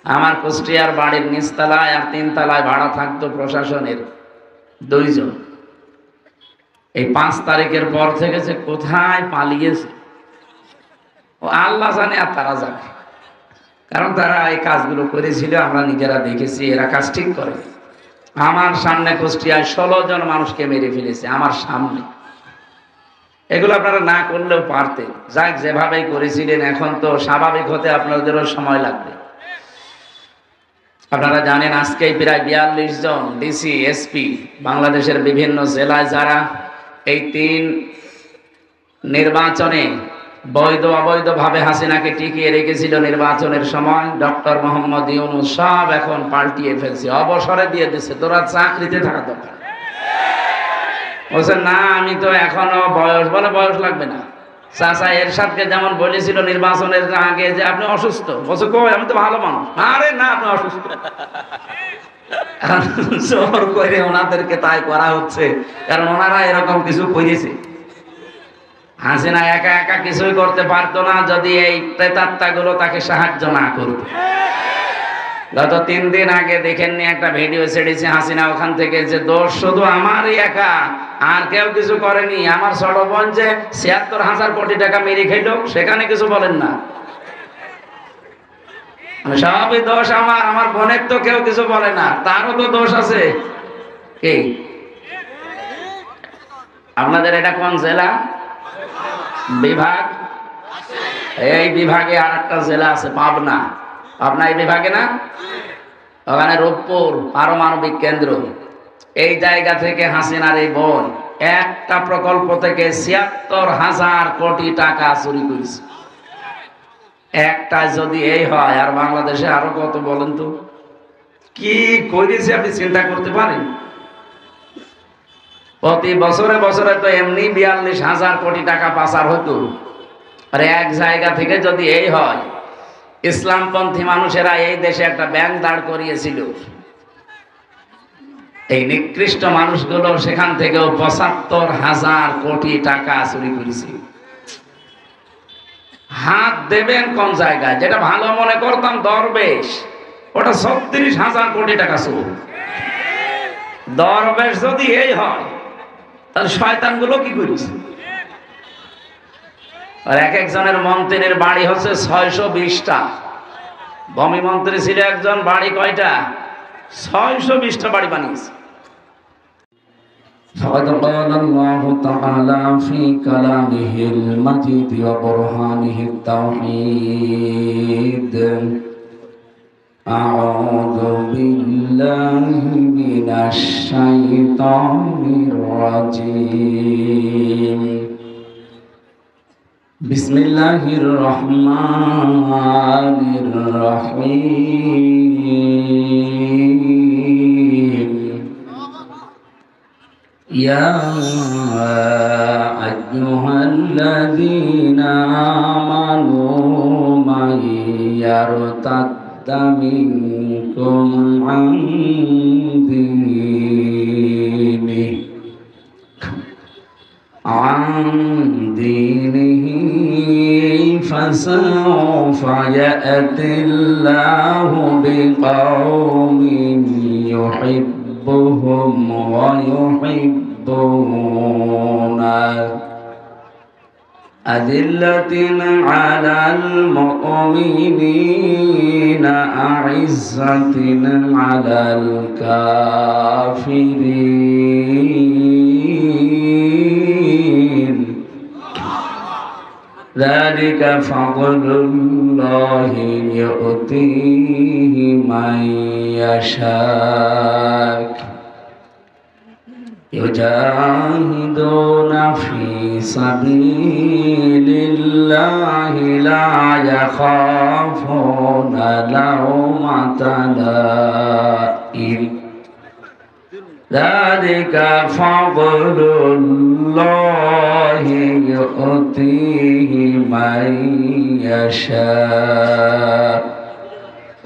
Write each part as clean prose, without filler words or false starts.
আমার কুষ্টিয়ার বাড়ির নিচতলায় আর 3 তলায় ভাড়া থাকতো প্রশাসনের 2 জন। এই 5 তারিখের পর থেকে যে কোথায় পালিয়েছে ও আল্লাহ জানে আর তারা জানে, কারণ তারা এই কাজগুলো করেছিল, আমরা নিজেরা দেখেছি। এরা কাজ ঠিক করে। আমার সামনে কুষ্টিয়ায় 16 জন মানুষকে মেরে ফেলেছে আমার সামনে। এগুলো আপনারা না করলেও পারতেন, যাক যেভাবেই করেছিলেন। এখন তো স্বাভাবিক হতে আপনাদেরও সময় লাগবে। আপনারা জানেন আজকেই প্রায় 42 জন ডিসি এসপি বাংলাদেশের বিভিন্ন জেলায় যারা এই 3 নির্বাচনে বৈধ অবৈধভাবে হাসিনাকে টিকিয়ে রেখেছিল নির্বাচনের সময়, ডক্টর মোহাম্মদ ইউনূস সব এখন পাল্টিয়ে ফেলছে, অবসরে দিয়ে দিচ্ছে। তোরা চাকরিতে থাকা দরকার। বলছে না আমি তো এখনো বয়স, বলে বয়স লাগবে না। চাচা এরশাদকে যেমন বলেছিল নির্বাচনের আগে যে আপনি অসুস্থ, বলছে কই আমি তো ভালো মানুষ। আরে না আপনি অসুস্থ। জোর করে ওনাদেরকে তাই করা হচ্ছে, কারণ ওনারা এরকম কিছু করেছে। হাসিনা একা একা কিছুই করতে পারতো না যদি এই প্রেতাত্মাগুলো তাকে সাহায্য না করত। গত 3 দিন আগে দেখেননি একটা ভিডিও ছেড়েছে হাসিনা ওখান থেকে, যে দোষ শুধু আমারই একা, আর কেউ কিছু করেনি। আমার ছোট বোন যে ৭৬,০০০ কোটি টাকা মেরে খেলো, সেখানে কিছু বলেন না। সবই দোষ আমার, আমার বোনের তো কেউ কিছু বলে না, তারও তো দোষ আছে। কি আপনাদের এটা কোন জেলা বিভাগ? এই বিভাগে আর একটা জেলা আছে পাবনা। পাবনা এই বিভাগে না? ওখানে রূপপুর পারমাণবিক কেন্দ্র। এই জায়গা থেকে হাসিনার এই বোন একটা প্রকল্প থেকে ৭৬,০০০ কোটি টাকা চুরি করেছে। একটা যদি এই হয়, আর বাংলাদেশে আরো কত বলেন তো কি করেছে আপনি চিন্তা করতে পারেন? প্রতি বছরে বছরে তো এমনি ৪২,০০০ কোটি টাকা পাচার হতো। আর এক জায়গা থেকে যদি এই হয়, ইসলামপন্থী মানুষেরা এই দেশে একটা ব্যাংক দাঁড় করিয়েছিল, এই নিকৃষ্ট মানুষগুলো সেখান থেকেও ৭৫,০০০ কোটি টাকা চুরি করেছে। হাত দেবেন কোন জায়গায়? যেটা ভালো মনে করতাম দরবেশ, ওটা ৩৬,০০০ কোটি টাকা চুর। দরবেশ যদি এই হয়, তাহলে শয়তানগুলো কি করেছে? আর এক একজনের মন্ত্রীর বাড়ি হচ্ছে ৬২০টা। ভূমি মন্ত্রী ছিল একজন, বাড়ি কয়টা? ৬২০টা বাড়ি বানিয়েছে। فقد قال الله تعالى في كلامه المجيد وبرهانه التوحيد: أعوذ بالله من الشيطان الرجيم. بسم الله الرحمن الرحيم. يا أيها الذين آمنوا من يرتد منكم عن دينه فسوف يأتي الله بقوم يحبهم ويحبونه أذلة على المؤمنين أعزة على الكافرين ذلك فضل الله يؤتيه من يشاء يجاهدون في سبيل الله لا يخافون لومة لائم ذلك فضل الله يؤتيه من يشاء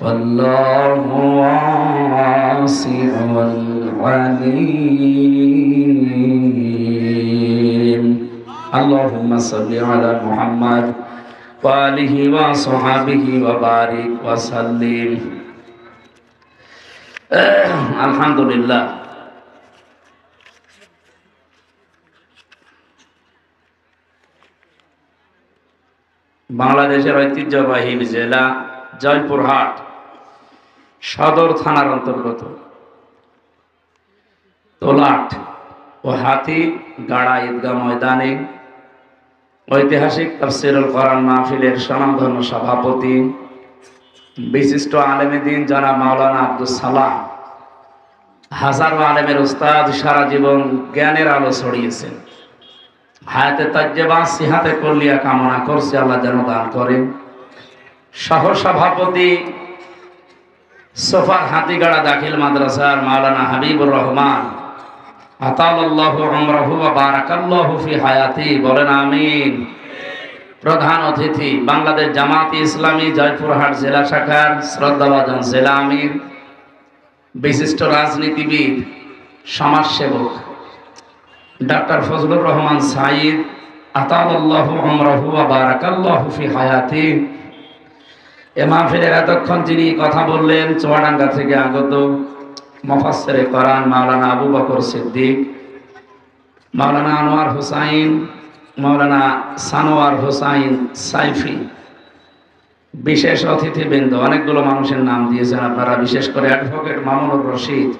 والله واسع عليم. اللهم صل على محمد وآله وصحبه وبارك وسلم. আলহামদুলিল্লাহ। বাংলাদেশের ঐতিহ্যবাহী জেলা জয়পুরহাট সদর থানার অন্তর্গত তোলাট ও হাতিগাড়া ঈদগাহ ময়দানে ঐতিহাসিক তাফসীরুল কোরআন মাহফিলের স্বনামধন্য সভাপতি বিশিষ্ট আলেমে দ্বীন জনাব মাওলানা আব্দুস সালাম, হাজারো আলেমের উস্তাদ, সারা জীবন জ্ঞানের আলো ছড়িয়েছেন। হায়াতে তাজ্জেবা সিহাতে কুল্লিয়া কামনা করছি, আল্লাহ যেন দান করেন। সহ সভাপতি সোফার হাতিগাড়া দাখিল মাদ্রাসার মাওলানা হাবিবুর রহমান, আতালাল্লাহু উমরাহু ওয়া বারাকাল্লাহু ফি হায়াতি, বলেন আমিন। প্রধান অতিথি বাংলাদেশ জামাত ইসলামী জয়পুরহাট জেলা শাখার শ্রদ্ধাভাজন জেলা আমির, বিশিষ্ট রাজনীতিবিদ, সমাজসেবক ডাক্তার ফজলুর রহমান সাঈদ, আতালাল্লাহু উমরাহু ওয়া বারাকাল্লাহু ফি হায়াতি। এ মাহফিলের এতক্ষণ যিনি কথা বললেন চুয়াডাঙ্গা থেকে আগত মুফাসসিরে কোরআন মাওলানা আবু বকর সিদ্দিক, মাওলানা আনোয়ার হোসাইন, মাওলানা সানোয়ার হোসাইন সাইফি, বিশেষ অতিথিবৃন্দ, অনেকগুলো মানুষের নাম দিয়েছেন আপনারা, বিশেষ করে অ্যাডভোকেট মামুনুর রশিদ,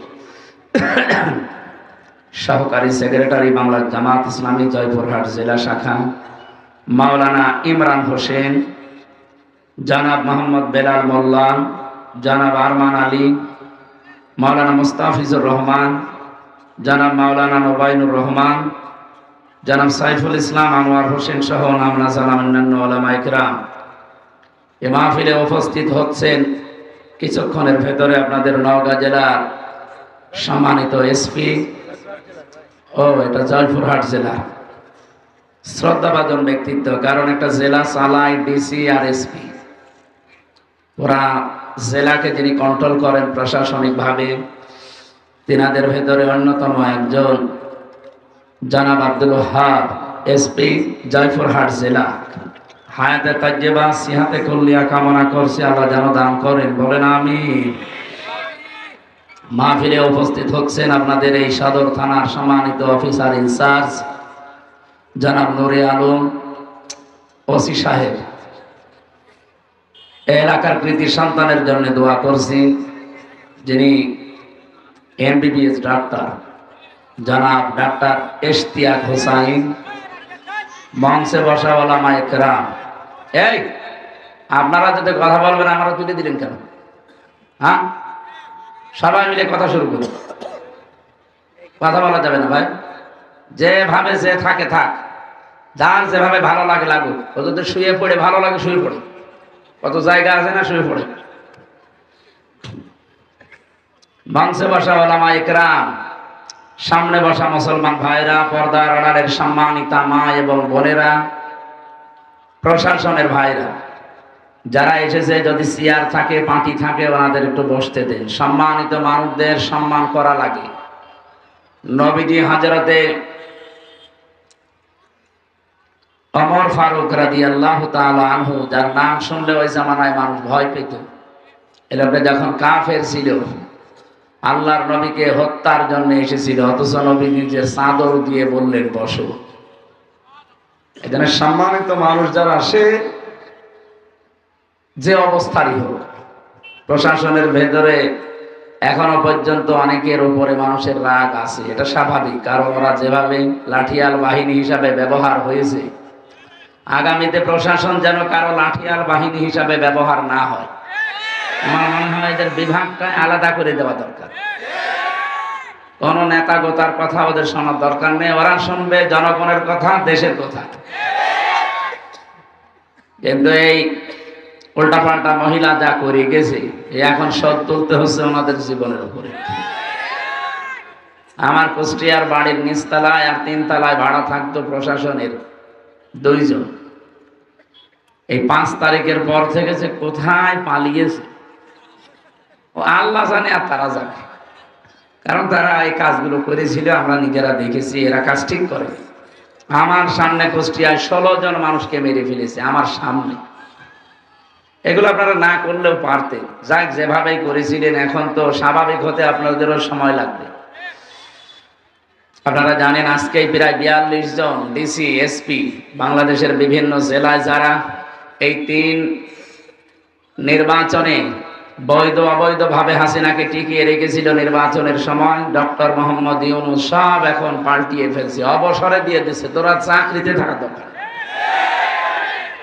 সহকারী সেক্রেটারি বাংলা জামাত ইসলামী জয়পুরহাট জেলা শাখা, মাওলানা ইমরান হোসেন, জনাব মোহাম্মদ বেলাল মোল্লা, জনাব আরমান আলী, মাওলানা মুস্তাফিজুর রহমান, জনাব মাওলানা নোবাইনুর রহমান, জনাব সাইফুল ইসলাম আনোয়ার হোসেন সহ নাম না জানা অন্যান্য ওলামা ইকরাম এ মাহফিলে উপস্থিত হচ্ছেন। কিছুক্ষণের ভেতরে আপনাদের নওগাঁ জেলার সম্মানিত এসপি, এটা জয়পুরহাট জেলা, শ্রদ্ধাভাজন ব্যক্তিত্ব, কারণ একটা জেলা চালায় ডিসি আর এসপি, ওরা জেলাকে যিনি কন্ট্রোল করেন প্রশাসনিকভাবে, তিনাদের ভেতরে অন্যতম একজন জনাব আব্দুল ওয়াহাব, এসপি জয়পুরহাট জেলা। হায়াতে তাজ্জেবা সিহাতে কুল্লিয়া কামনা করছি, আল্লাহ যেন দান করেন, বলেন আমিন। মাহফিলে উপস্থিত হচ্ছেন আপনাদের এই সদর থানার সম্মানিত অফিসার ইনচার্জ জনাব নুরে আলম ওসি সাহেব। এলাকার কৃতি সন্তানের জন্য দোয়া করছি, যিনি এমবিবিএস ডাক্তার জনাব ডাক্তার ইশতিয়াক হোসাইন, মঞ্চে বসা ওলামা ইকরাম। এই আপনারা যদি কথা বলবেন আমরা তুলে দিলেন কেন? হ্যাঁ, সবাই মিলে কথা শুরু করুন। কথা বলা যাবে না ভাই, যেভাবে যে থাকে থাক, যার যেভাবে ভালো লাগে লাগুক। ও যদি শুয়ে পড়ে ভালো লাগে শুয়ে পড়ে, কত জায়গা আছে না শুয়ে পড়ে। মঞ্চে বসা ওলামা ইকরাম, সামনে বসা মুসলমান ভাইরা, পর্দার আড়ালের সম্মানিতা মা এবং বোনেরা, প্রশাসনের ভাইরা যারা এসেছে, যদি চেয়ার থাকে পাটি থাকে ওনাদের একটু বসতে দেন। সম্মানিত মানুষদের সম্মান করা লাগে। নবীজি হযরতে ওমর ফারুক রাদিয়াল্লাহু তাআলা আনহু, যার নাম শুনলে ওই জামানায় মানুষ ভয় পেত। এই লোকটা যখন কাফের ছিল, আল্লাহর নবীকে হত্যার জন্য এসেছিল, অথচ নবী নিজের চাদর দিয়ে বললেন বসো। এখানে সম্মানিত মানুষ যারা আসে, যে অবস্থারই হোক, প্রশাসনের ভেতরে এখনো পর্যন্ত অনেকের উপরে মানুষের রাগ আছে, এটা স্বাভাবিক, কারণ ওরা যেভাবে লাঠিয়াল বাহিনী হিসাবে ব্যবহার হয়েছে, আগামীতে প্রশাসন যেন কারো লাঠিয়াল বাহিনী হিসাবে ব্যবহার না হয়। আমার মনে হয় এদের বিভাগটা আলাদা করে দেওয়া দরকার। কোন নেতা গোতার কথা ওদের শোনার দরকার নেই, ওরা শুনবে জনগণের কথা, দেশের কথা। কিন্তু এই উল্টাপাল্টা মহিলা যা করে গেছে, এখন শোধ তুলতে হচ্ছে ওনাদের জীবনের উপরে। আমার কুষ্টিয়ার বাড়ির নিচতলায় আর 3 তলায় ভাড়া থাকতো প্রশাসনের 2 জন। এই 5 তারিখের পর থেকে যে কোথায় পালিয়েছে ও আল্লাহ জানে আর তারা জানে, কারণ তারা এই কাজগুলো করেছিল, আমরা নিজেরা দেখেছি। এরা কাজ ঠিক করে। আমার সামনে কুষ্টিয়ায় 16 জন মানুষকে মেরে ফেলেছে, আমার সামনে। এগুলো আপনারা না করলেও পারতেন। যাক, যেভাবেই করেছিলেন, এখন তো স্বাভাবিক হতে আপনাদেরও সময় লাগবে। আপনারা জানেন আজকেই প্রায় 42 জন ডিসি এসপি বাংলাদেশের বিভিন্ন জেলায়, যারা এই 3 নির্বাচনে বৈধ অবৈধভাবে হাসিনাকে টিকিয়ে রেখেছিল নির্বাচনের সময়, ডক্টর মোহাম্মদ ইউনূস সব এখন পাল্টিয়ে ফেলছে, অবসরে দিয়ে দিচ্ছে। তোরা চাকরিতে থাকা দরকার।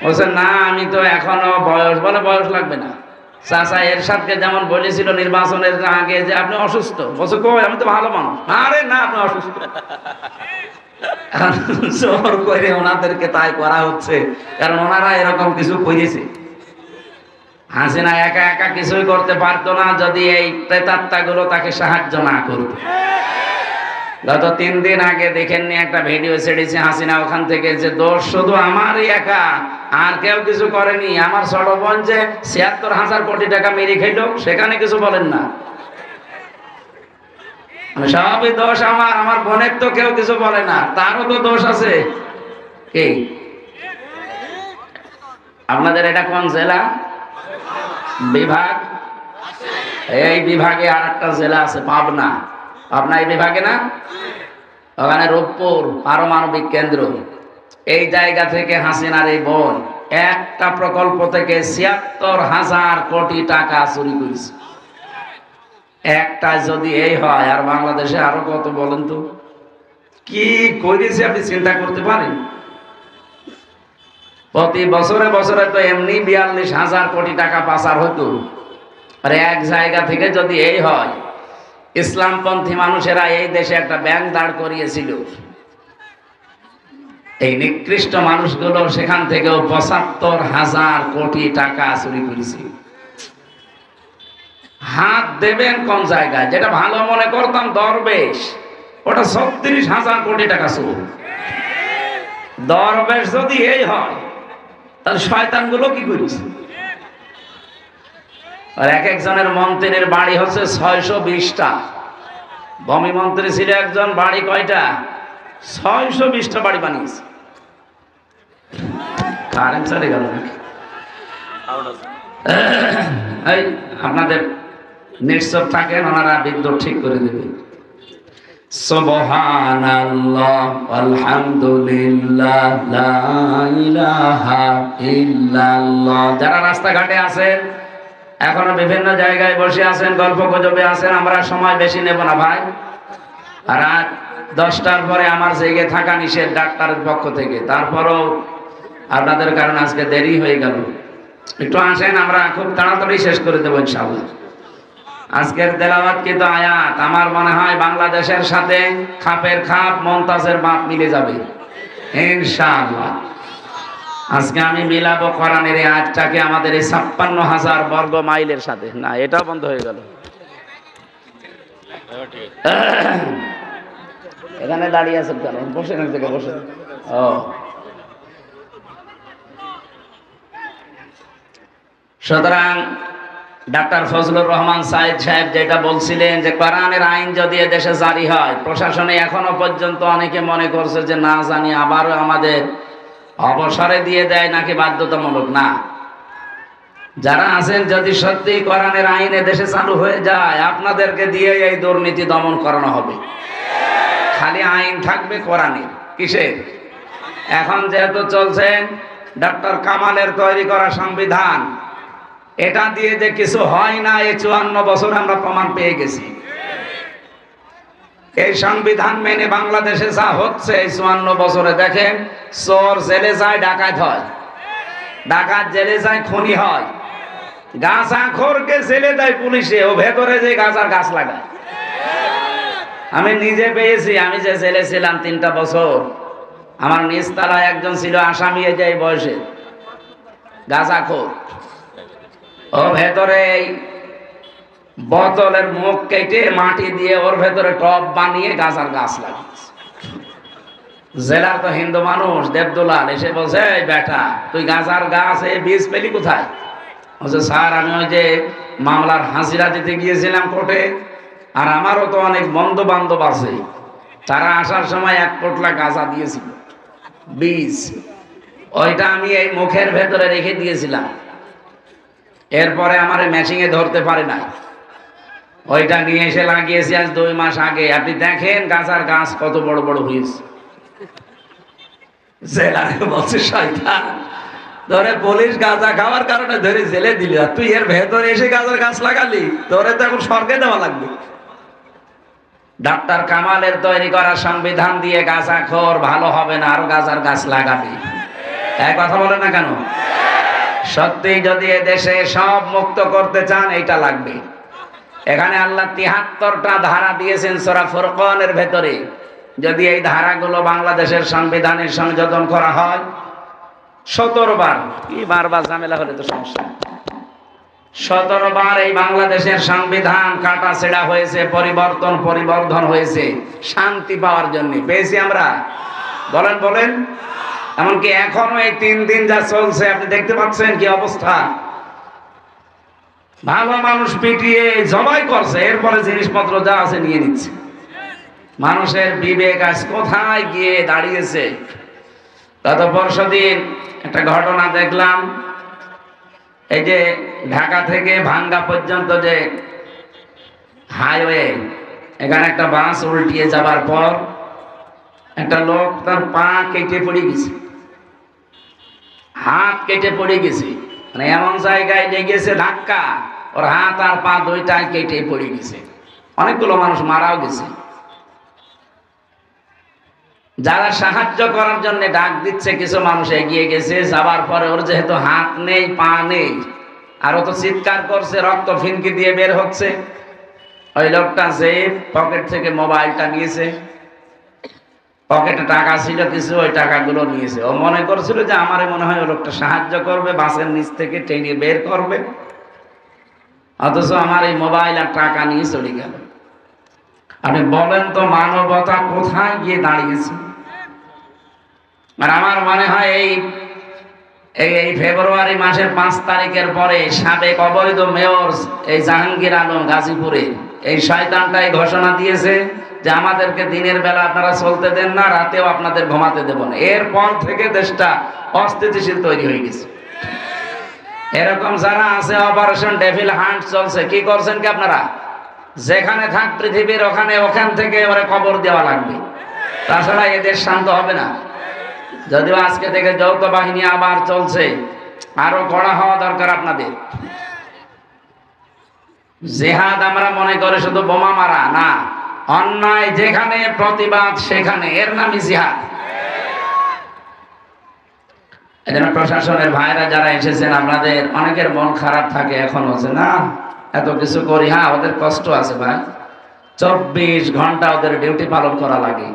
বলছে না, আমি তো এখনো বয়স, বলে বয়স লাগবে না। চাচা এরশাদকে যেমন বলেছিল নির্বাচনের আগে যে আপনি অসুস্থ, বলছে কই, আমি তো ভালো মানুষ। আরে না, আপনি অসুস্থ। জোর করে ওনাদেরকে তাই করা হচ্ছে, কারণ ওনারা এরকম কিছু করেছে। হাসিনা একা একা কিছুই করতে পারতো না যদি এই প্রেতাত্মাগুলো তাকে সাহায্য না করত। গত 3 দিন আগে দেখেননি, একটা ভিডিও ছেড়েছে হাসিনা ওখান থেকে, যে দোষ শুধু আমারই একা, আর কেউ কিছু করেনি। আমার ছোট বোন যে ৭৬,০০০ কোটি টাকা মেরে খেলো, সেখানে কিছু বলেন না। সবই দোষ আমার, আমার বোনের তো কেউ কিছু বলে না, তারও তো দোষ আছে। কি আপনাদের এটা কোন জেলা বিভাগ? এই বিভাগে আর একটা জেলা আছে, পাবনা। পাবনা এই বিভাগে না? ওখানে রূপপুর পারমাণবিক কেন্দ্র। এই জায়গা থেকে হাসিনার এই বোন একটা প্রকল্প থেকে ৭৬,০০০ কোটি টাকা চুরি করেছে। একটা যদি এই হয়, আর বাংলাদেশে আরো কত বলেন তো কি করেছে, আপনি চিন্তা করতে পারেন? প্রতি বছরে বছরে তো এমনি ৪২,০০০ কোটি টাকা পাচার হতো। আর এক জায়গা থেকে যদি এই হয়, ইসলামপন্থী মানুষেরা এই দেশে একটা ব্যাংক দাঁড় করিয়েছিল, এই নিকৃষ্ট মানুষগুলো সেখান থেকেও ৭৫,০০০ কোটি টাকা চুরি করেছে। হাত দেবেন কোন জায়গায়? যেটা ভালো মনে করতাম দরবেশ, ওটা ৩৬,০০০ কোটি টাকা চুর। দরবেশ যদি এই হয়, তাহলে শয়তানগুলো কি করেছে? আর এক একজনের মন্ত্রীর বাড়ি হচ্ছে ৬২০টা। ভূমি মন্ত্রী ছিল একজন, বাড়ি কয়টা? ৬২০টা বাড়ি বানিয়েছে। কারেন্ট চলে গেল নাকি? এই আপনাদের নিশ্চয় থাকেন, ওনারা বিদ্যুৎ ঠিক করে দেবে। সুবহানাল্লাহ আলহামদুলিল্লাহ লা ইলাহা ইল্লাল্লাহ। যারা রাস্তাঘাটে আছেন, এখনো বিভিন্ন জায়গায় বসে আছেন, গল্প গুজবে আছেন, আমরা সময় বেশি নেব না ভাই। রাত 10টার পরে আমার জেগে থাকা নিষেধ ডাক্তারের পক্ষ থেকে। তারপরও আপনাদের কারণে আজকে দেরি হয়ে গেল। একটু আসেন, আমরা খুব তাড়াতাড়ি শেষ করে দেবো ইনশাআল্লাহ। আজকের তেলাওয়াত কিন্তু আয়াত আমার মনে হয় বাংলাদেশের সাথে খাপের খাপ, মমতাজের বাপ মিলে যাবে ইনশাআল্লাহ। আজকে আমি মিলাবো কোরআনের এই আয়াতটাকে আমাদের এই ৫৬,০০০ বর্গ মাইলের সাথে। না, এটাও বন্ধ হয়ে গেল। এখানে দাঁড়িয়ে আছেন কেন? বসেন এক জায়গায়, বসেন। ও সুতরাং ডাক্তার ফজলুর রহমান সাইদ সাহেব যেটা বলছিলেন, যে কোরআনের আইন যদি এদেশে জারি হয়, প্রশাসনে এখনো পর্যন্ত অনেকে মনে করছে যে না জানি আবারও আমাদের অবসরে দিয়ে দেয় নাকি বাধ্যতামূলক। না, যারা আছেন, যদি সত্যি কোরআনের আইন এদেশে চালু হয়ে যায়, আপনাদেরকে দিয়ে এই দুর্নীতি দমন করানো হবে। খালি আইন থাকবে কোরআনের। কিসের? এখন যেহেতু চলছে ডক্টর কামালের তৈরি করা সংবিধান, এটা দিয়ে যে কিছু হয় না, এই ৫৪ বছর আমরা প্রমাণ পেয়ে গেছি। এই সংবিধান মেনে বাংলাদেশে যা হচ্ছে এই ৫৪ বছরে, দেখেন, চোর জেলে যায়, ডাকাত হয়, ডাকাত জেলে যায়, খুনি হয়, গাঁজাখোরকে জেলে দেয় পুলিশে, ও ভেতরে যে গাঁজার গাছ লাগায়। আমি নিজে পেয়েছি, আমি যে জেলে ছিলাম ৩টা বছর, আমার নিচতলায় একজন ছিল আসামি, এই যে এই বয়সে, গাঁজাখোর। ও ভেতরে বোতলের মুখ কেটে মাটি দিয়ে ওর ভেতরে টব বানিয়ে গাঁজার গাছ লাগিয়েছে। জেলার তো হিন্দু মানুষ দেবদুলাল এসে বলছে, এই বেটা, তুই গাঁজার গাছ এই বীজ পেলি কোথায়? বলছে, স্যার, আমি ওই যে মামলার হাজিরা দিতে গিয়েছিলাম কোর্টে, আর আমারও তো অনেক বন্ধু বান্ধব আছে, তারা আসার সময় 1 পোটলা গাঁজা দিয়েছিল, বীজ, ওইটা আমি এই মুখের ভেতরে রেখে দিয়েছিলাম। এরপরে আমার মেশিং এ ধরতে পারে না, ওইটা নিয়ে এসে লাগিয়েছি আজ 2 মাস আগে। আপনি দেখেন গাছার গাছ কত বড় বড় হয়েছে। জেলারে বলছে শয়তান, ধরে পুলিশ গাঁজা খাওয়ার কারণে ধরে জেলে দিল, আর তুই এর ভেতরে এসে গাঁজার গাছ লাগালি, তোরে তো এখন স্বর্গে দেওয়া লাগবে। ডাক্তার কামালের তৈরি করা সংবিধান দিয়ে গাঁজাখোর ভালো হবে না, আরো গাঁজার গাছ লাগাবে। এক কথা বলে না কেন? সত্যি যদি এদেশে সব মুক্ত করতে চান এইটা লাগবে। এখানে আল্লাহ 73টা ধারা দিয়েছেন সূরা ফুরকানের ভেতরে। যদি এই ধারাগুলো বাংলাদেশের সংবিধানে সংযোজন করা হয় 17 বার, কি বারবার ঝামেলা হলে তো সমস্যা। 17 বার এই বাংলাদেশের সংবিধান কাটা ছেঁড়া হয়েছে, পরিবর্ধন হয়েছে শান্তি পাওয়ার জন্য। পেয়েছি আমরা? বলেন বলেন। এমনকি এখনো এই 3 দিন যা চলছে আপনি দেখতে পাচ্ছেন কি অবস্থা। ভালো মানুষ পিটিয়ে জবাই করছে, এরপরে জিনিসপত্র যা আছে নিয়ে নিচ্ছে। মানুষের বিবেক আজ কোথায় গিয়ে দাঁড়িয়েছে। গত পরশুদিন একটা ঘটনা দেখলাম, এই যে ঢাকা থেকে ভাঙ্গা পর্যন্ত যে হাইওয়ে, এখানে একটা বাস উল্টিয়ে যাবার পর একটা লোক তার পা কেটে পড়ে গেছে, হাত কেটে পড়ে গেছে। মানে এমন জায়গায় লেগেছে ধাক্কা, ওর হাত আর পা দুইটাই কেটে পড়ে গেছে। অনেকগুলো মানুষ মারাও গেছে। যারা সাহায্য করার জন্য ডাক দিচ্ছে, কিছু মানুষ এগিয়ে গেছে, যাবার পরে ওর যেহেতু হাত নেই পা নেই, আর ও তো চিৎকার করছে, রক্ত ফিনকি দিয়ে বের হচ্ছে। ওই লোকটা যে পকেট থেকে মোবাইলটা নিয়েছে, পকেটে টাকা ছিল কিছু, ওই টাকাগুলো নিয়েছে। ও মনে করছিল যে আমারে মনে হয় ও লোকটা সাহায্য করবে, বাসের নিচ থেকে টেনে বের করবে, অথচ আমার এই মোবাইল আর টাকা নিয়ে চলে গেল। আপনি বলেন তো মানবতা কোথায় গিয়ে দাঁড়িয়েছে? আর আমার মনে হয় এই ফেব্রুয়ারি মাসের 5 তারিখের পরে সাবেক অবৈধ মেয়র এই জাহাঙ্গীর আলম গাজীপুরে এই শয়তানটাই ঘোষণা দিয়েছে যে আমাদেরকে দিনের বেলা আপনারা চলতে দেন না, রাতেও আপনাদের ঘুমাতে দেব না। এরপর থেকে দেশটা অস্থিতিশীল তৈরি হয়ে গেছে। এরকম যারা আছে, অপারেশন ডেভিল হান্ট চলছে। কি করছেন কি আপনারা? যেখানে থাক পৃথিবীর ওখান থেকে ওরে কবর দেওয়া লাগবে, তাছাড়া এদেশ শান্ত হবে না। যদিও আজকে থেকে যৌথ বাহিনী আবার চলছে, আরো কড়া হওয়া দরকার আপনাদের। জিহাদ আমরা মনে করে শুধু বোমা মারা না, অন্যায় যেখানে প্রতিবাদ সেখানে, এর নামই জিহাদ। এজন্য প্রশাসনের ভাইরা যারা এসেছেন, আপনাদের অনেকের মন খারাপ থাকে এখনো, যে না এত কিছু করি। হ্যাঁ, ওদের কষ্ট আছে ভাই, 24 ঘন্টা ওদের ডিউটি পালন করা লাগে।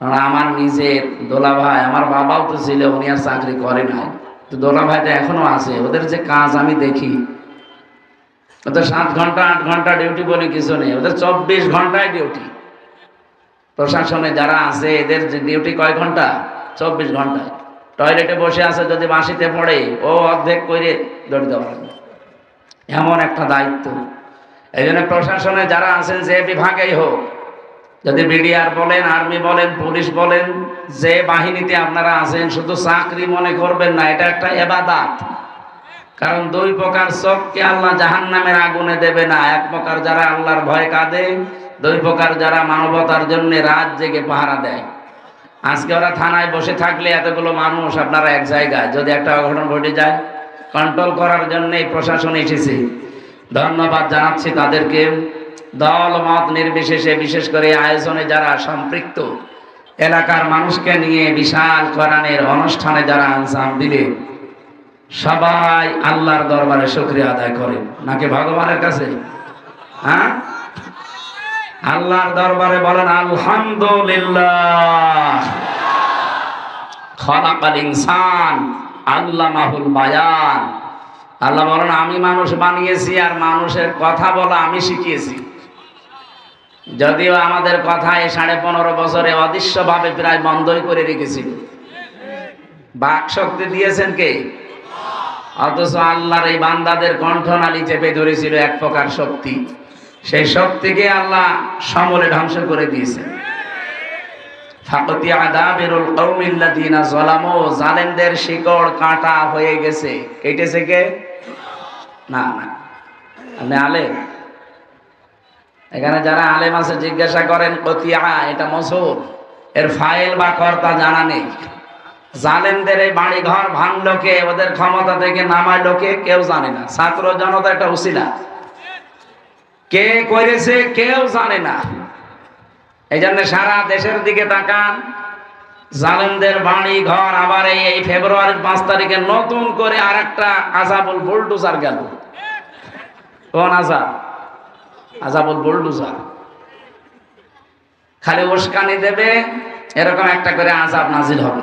কারণ আমার নিজের দোলা ভাই, আমার বাবাও তো ছিল, উনি আর চাকরি করে নাই, তো দোলা ভাইটা এখনো আছে। ওদের যে কাজ আমি দেখি, ওদের 7 ঘন্টা 8 ঘন্টা ডিউটি বলে কিছু নেই, ওদের 24 ঘন্টায় ডিউটি। প্রশাসনে যারা আছে এদের যে ডিউটি কয় ঘন্টা? 24 ঘন্টায়। টয়লেটে বসে আছে, যদি বাঁশিতে পড়ে ও অর্ধেক করে দৌড়ে দেওয়া লাগবে, এমন একটা দায়িত্ব। এই জন্য প্রশাসনে যারা আছেন, যে বিভাগেই হোক, যদি বিডিআর বলেন, আর্মি বলেন, পুলিশ বলেন, যে বাহিনীতে আপনারা আছেন, শুধু চাকরি মনে করবেন না, এটা একটা ইবাদত। কারণ 2 প্রকার চোখকে আল্লাহ জাহান্নামের আগুনে দেবে না। 1 প্রকার যারা আল্লাহর ভয় কাঁদে, 2 প্রকার যারা মানবতার জন্য রাত জেগে পাহারা দেয়। আজকে ওরা থানায় বসে থাকলে এতগুলো মানুষ আপনারা এক জায়গায়, যদি একটা অঘটন ঘটে যায়, কন্ট্রোল করার জন্য প্রশাসন এসেছে। ধন্যবাদ জানাচ্ছি তাদেরকে। দল মত নির্বিশেষে, বিশেষ করে আয়োজনে যারা সম্পৃক্ত, এলাকার মানুষকে নিয়ে বিশাল কোরআনের অনুষ্ঠানে যারা আঞ্জাম দিলে, সবাই আল্লাহর দরবারে শুকরিয়া আদায় করেন নাকি ভগবানের কাছে? হ্যাঁ, আল্লাহর দরবারে বলেন আলহামদুলিল্লাহ। খলাকাল ইনসান আল্লামাহুল বায়ান। আল্লাহ বলেন আমি মানুষ বানিয়েছি আর মানুষের কথা বলা আমি শিখিয়েছি। যদিও আমাদের কথা এই 15.5 বছরে অদৃশ্যভাবে প্রায় বন্ধই করে রেখেছিল। বাক শক্তি দিয়েছেন কে? অথচ আল্লাহর এই বান্দাদের কণ্ঠনালী চেপে ধরেছিল এক প্রকার শক্তি। সেই শক্তিকে আল্লাহ সমূলে ধ্বংস করে দিয়েছেন। ফাকতিয়া দাবিরুল কওমিল্লাযিনা যালামু, জালেমদের শিকড় কাটা হয়ে গেছে। কেটেছে কে? না না, আপনি আলেম। এখানে যারা আলেম আছে জিজ্ঞাসা করেন কতিয়া, এটা মসুর, এর ফাইল বা কর্তা জানা নেই। জালেমদের এই বাড়ি ঘর ভাঙলো কে, ওদের ক্ষমতা থেকে নামাইলো কে, কেউ জানে না। ছাত্র জনতা একটা উসিলা, কে করেছে কেউ জানে না। এই জন্য সারা দেশের দিকে তাকান, জালেমদের বাড়ি ঘর আবার এই ফেব্রুয়ারির 5 তারিখে নতুন করে আরেকটা আযাবুল বুলডোজার গেল। কোন আযাব? আযাবুল বুলডোজার। খালি উস্কানি দেবে, এরকম একটা করে আযাব নাজিল হবে।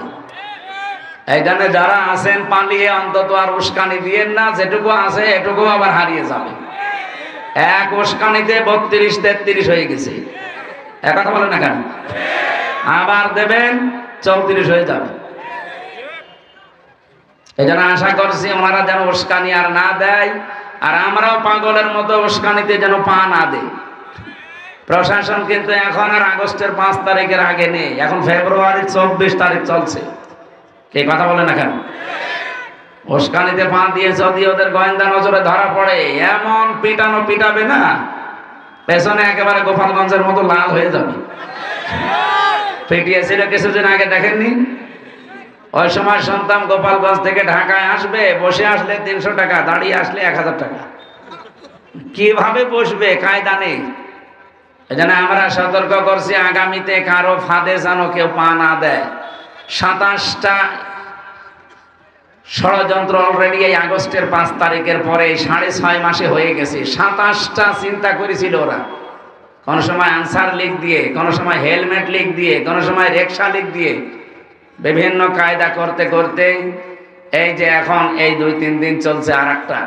এই জন্য যারা আছেন পালিয়ে অন্তত আর উস্কানি দিয়েন না, যেটুকু আছে এটুকু আবার হারিয়ে যাবে। এক উস্কানিতে 32-33 হয়ে গেছে, এক কথা বলেন না কেন? আবার দেবেন 34 হয়ে যাবে। এই জন্য আশা করছি ওনারা যেন উস্কানি আর না দেয়, আর আমরাও পাগলের মতো উস্কানিতে যেন পা না দেয়। প্রশাসন কিন্তু এখন আর আগস্টের 5 তারিখের আগে নেই, এখন ফেব্রুয়ারির 24 তারিখ চলছে। কে কথা বলে না কেন? উস্কানিতে পা দিয়ে যদি ওদের গোয়েন্দা নজরে ধরা পড়ে, এমন পিটানো পিটাবে না, পেছনে একেবারে গোপালগঞ্জের মতো লাল হয়ে যাবে। পিটিয়েছিল কিছুদিন আগে, দেখেননি? ওই সময় শুনতাম গোপালগঞ্জ থেকে ঢাকায় আসবে, বসে আসলে 300 টাকা, দাঁড়িয়ে আসলে 1000 টাকা। কিভাবে বসবে কায়দা নেই। এই জন্য আমরা সতর্ক করছি, আগামীতে কারো ফাঁদে যেন কেউ পা না দেয়। 27টা ষড়যন্ত্র অলরেডি এই আগস্টের 5 তারিখের পরে 6.5 মাসে হয়ে গেছে। 27টা চিন্তা করেছিল ওরা, কোন সময় আনসার লিগ দিয়ে, কোন সময় হেলমেট লিগ দিয়ে, কোন সময় রিকশা লিগ দিয়ে, বিভিন্ন কায়দা করতে করতে এই যে এখন এই 2-3 দিন চলছে আর একটা।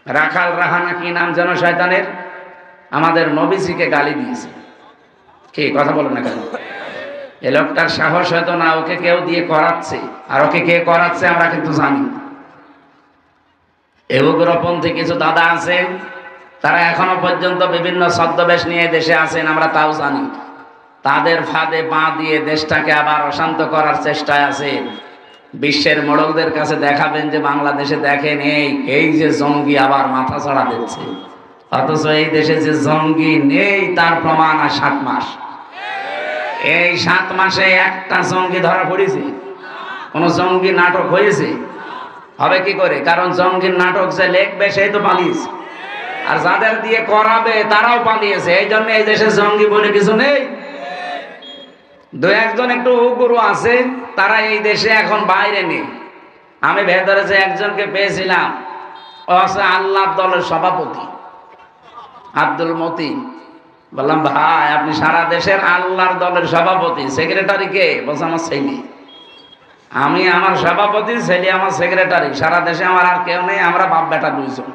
রাখাল রাহানা কি নাম যেন শয়তানের, আমাদের নবীজিকে গালি দিয়েছে। কি কথা বলেন না কেন? এ লোকটার সাহস হয়তো না, ওকে কেউ দিয়ে করাচ্ছে, আর ওকে কে করাচ্ছে আমরা কিন্তু জানি। এই উগ্রপন্থী কিছু দাদা আছে, তারা এখনো পর্যন্ত বিভিন্ন ছদ্মবেশ নিয়ে দেশে আছেন, আমরা তাও জানি। তাদের ফাঁদে পা দিয়ে দেশটাকে আবার অশান্ত করার চেষ্টায় আছে। বিশ্বের মোড়লদের কাছে দেখাবেন যে বাংলাদেশে দেখেন এই যে জঙ্গি আবার মাথা ছাড়া দিচ্ছে, অথচ এই দেশে যে জঙ্গি নেই তার প্রমাণ আর 7 মাস। এই 7 মাসে একটা জঙ্গি ধরা পড়েছে? কোন জঙ্গি নাটক হয়েছে? হবে কি করে? কারণ জঙ্গির নাটক যে লিখবে সেই তো পালিয়েছে, আর যাদের দিয়ে করাবে তারাও পালিয়েছে। এই জন্য এই দেশে জঙ্গি বলে কিছু নেই। 2-1 একটু উগ্র আছে, তারা এই দেশে এখন বাইরে নেই। আমি ভেতরে যে একজনকে পেয়েছিলাম, ও আছে আল্লাহর দলের সভাপতি আব্দুল মতিন। বললাম, ভাই আপনি সারা দেশের আল্লাহর দলের সভাপতি, সেক্রেটারি কে? বলছে আমার ছেলে। আমি আমার সভাপতি, ছেলে আমার সেক্রেটারি, সারা দেশে আমার আর কেউ নেই, আমরা বাপ বেটা 2 জন।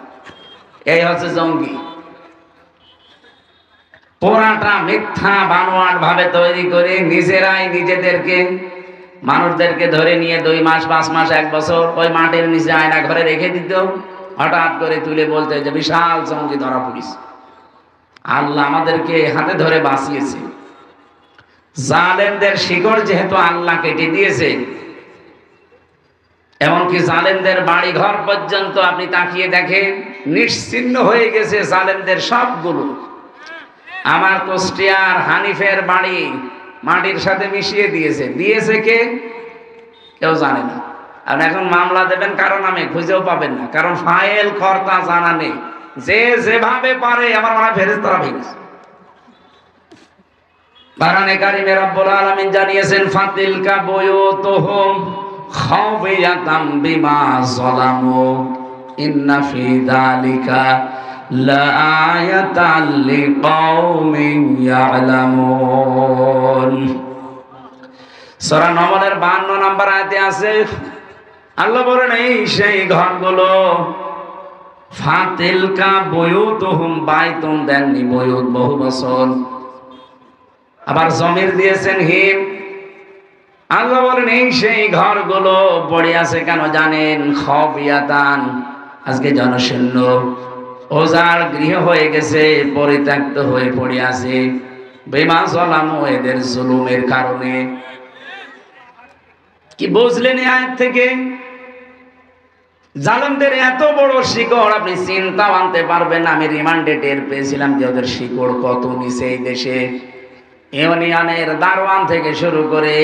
এই হচ্ছে জঙ্গি। পুরাটা মিথ্যা বানোয়াট ভাবে তৈরি করে নিজেরাই নিজেদেরকে, মানুষদেরকে ধরে নিয়ে 2 মাস 5 মাস 1 বছর ওই মাটির নিচে আয়না ঘরে রেখে দিত, হঠাৎ করে তুলে বলতে যে বিশাল জঙ্গি ধরা পড়িস। আল্লাহ আমাদেরকে হাতে ধরে বাঁচিয়েছে। জালেমদের শিকড় যেহেতু আল্লাহ কেটে দিয়েছে, এমনকি জালেমদের বাড়ি ঘর পর্যন্ত আপনি তাকিয়ে দেখেন নিশ্চিহ্ন হয়ে গেছে জালেমদের সবগুলো। আমার কুষ্টিয়ার হানিফের বাড়ি মাটির সাথে মিশিয়ে দিয়েছে কে? কেউ জানে না। আর এখন মামলা দেবেন কারণ আমি খুঁজেও পাবেন না, কারণ ফাইল কর্তা জানা নেই। যে যেভাবে পারে, আমার মনে হয় ফেরেশতারা ভেঙেছে। কোরআনে কারিমে রব্বুল আলামিন জানিয়েছেন, ফাতিলকা বুয়ুতুহুম খাওফিয়াতাম বিমা যালামু ইন্না ফি যালিকা লাআয়াতাল লিকাওমিন ইয়ালামুন। সূরা নমলের 52 নম্বর আয়াতে আছে, আল্লাহ বলেন এই সেই ঘরগুলো, ফাতিলকা বুয়ুতুহুম, বাইতুন দেননি, বুয়ুত বহু বচন, আবার জমির দিয়েছেন হিম। আল্লাহ বলেন এই সেই ঘরগুলো পড়ে আছে কেন জানেন? খাওফিয়াতান, আজকে জনশূন্য, ওজার গৃহ হয়ে গেছে, পরিত্যক্ত হয়ে পড়ে আছে, বিমা যালামু, এদের জুলুমের কারণে। কি বুঝলেন এই আয়াত থেকে? জালেমদের এত বড় শিকড় আপনি চিন্তা আনতে পারবেন না। আমি রিমান্ডে টের পেয়েছিলাম যে ওদের শিকড় কত নিচে। এই দেশে ইউনিয়নের দারোয়ান থেকে শুরু করে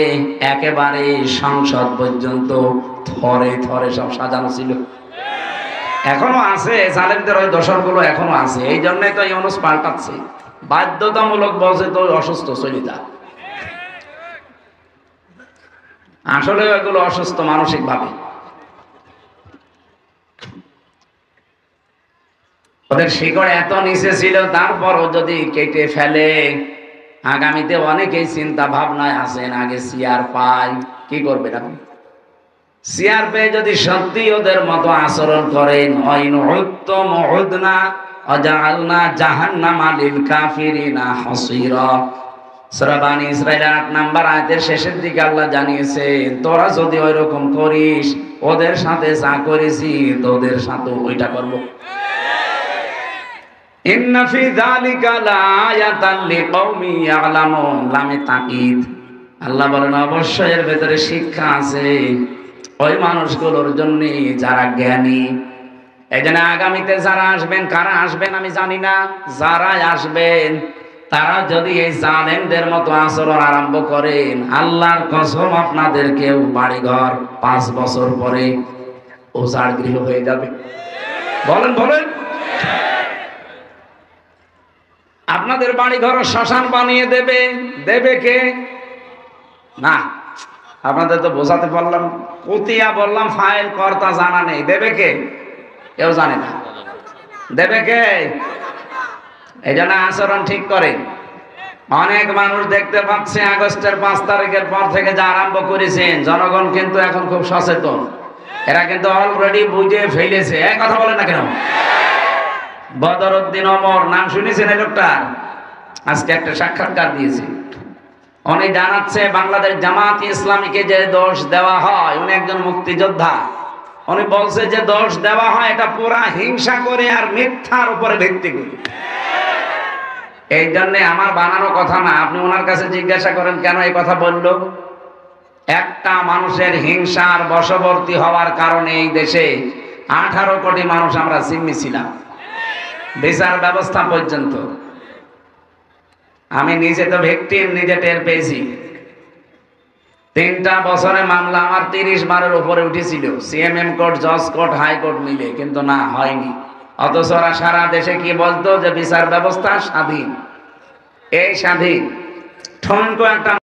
একেবারে সংসদ পর্যন্ত থরে থরে সব সাজানো ছিল। এখনো আছে জালেমদের ওই দোসরগুলো এখনো আছে। এই জন্যই তো ইউনূস পাল্টাচ্ছে, বাধ্যতামূলক বলছে তো অসুস্থ চলিতা। আসলে ওইগুলো অসুস্থ মানসিক ভাবে। ওদের শিকড় এত নিচে ছিল, তারপরও যদি কেটে ফেলে, আগামীতে অনেকেই চিন্তা ভাবনায় আছেন আগে সিয়ার পাই কি করবেন আপনি। সিয়ার পেয়ে যদি সত্যি ওদের মতো আচরণ করেন, জাহান্নামা লিল কাফিরিনা হাসীরা। সূরা বানী ইসরাঈল ৮ নম্বর আয়াতের শেষের দিকে আল্লাহ জানিয়েছেন, তোরা যদি ওইরকম করিস, ওদের সাথে যা করেছি তোদের সাথে ওইটা করব। ইন্না ফি যালিকা লাআয়াতান লিকাওমি ইয়ালামুন। লামে তাকিদ। আল্লাহ বলেন অবশ্যই এর ভেতরে শিক্ষা আছে ওই মানুষগুলোর জন্য যারা জ্ঞানী। এই জন্য আগামীতে যারা আসবেন, কারা আসবেন আমি জানি না, যারা আসবেন তারা যদি এই জালেমদের মতো আচরণ আরম্ভ করেন, আল্লাহর কসম আপনাদের কেউ বাড়িঘর 5 বছর পরে উজাড় গৃহ হয়ে যাবে। বলেন বলেন, আপনাদের বাড়িঘর শ্মশান বানিয়ে দেবে। দেবে কে? না, আপনাদের তো বোঝাতে পারলাম, কুতিয়া বললাম, ফাইল কর্তা জানা নেই। দেবে কে? কেউ জানে না। দেবে কে? এই জন্য আচরণ ঠিক করে। অনেক মানুষ দেখতে পাচ্ছে আগস্টের 5 তারিখের পর থেকে যা আরম্ভ করেছেন, জনগণ কিন্তু এখন খুব সচেতন। এরা কিন্তু অলরেডি বুঝে ফেলেছে। এক কথা বলে না কেন? বদরউদ্দিন ওমর নাম শুনেছেন এই লোকটার? আজকে একটা সাক্ষাৎকার দিয়েছে। উনি জানাচ্ছে বাংলাদেশ জামাত ইসলামীকে যে দোষ দেওয়া হয়, উনি একজন মুক্তিযোদ্ধা। উনি বলছে যে দোষ দেওয়া হয় এটা পুরা হিংসা করে আর মিথ্যার উপরে ভিত্তি করে। এই জন্য আমার বানানো কথা না, আপনি ওনার কাছে জিজ্ঞাসা করেন কেন এই কথা বলল। একটা মানুষের হিংসার বশবর্তী হওয়ার কারণে এই দেশে 18 কোটি মানুষ আমরা জিম্মি ছিলাম, বিচার ব্যবস্থা পর্যন্ত। আমি নিজে তো ভিকটিম, নিজে টের পেয়েছি। 3টা বছরে মামলা আমার 30 বারের উপরে উঠেছিল, সিএমএম কোর্ট, জজ কোর্ট, হাইকোর্ট মিলে, কিন্তু না হয়নি। অথচ ওরা সারা দেশে কি বলতো যে বিচার ব্যবস্থা স্বাধীন। এই স্বাধীন ঠনকো একটা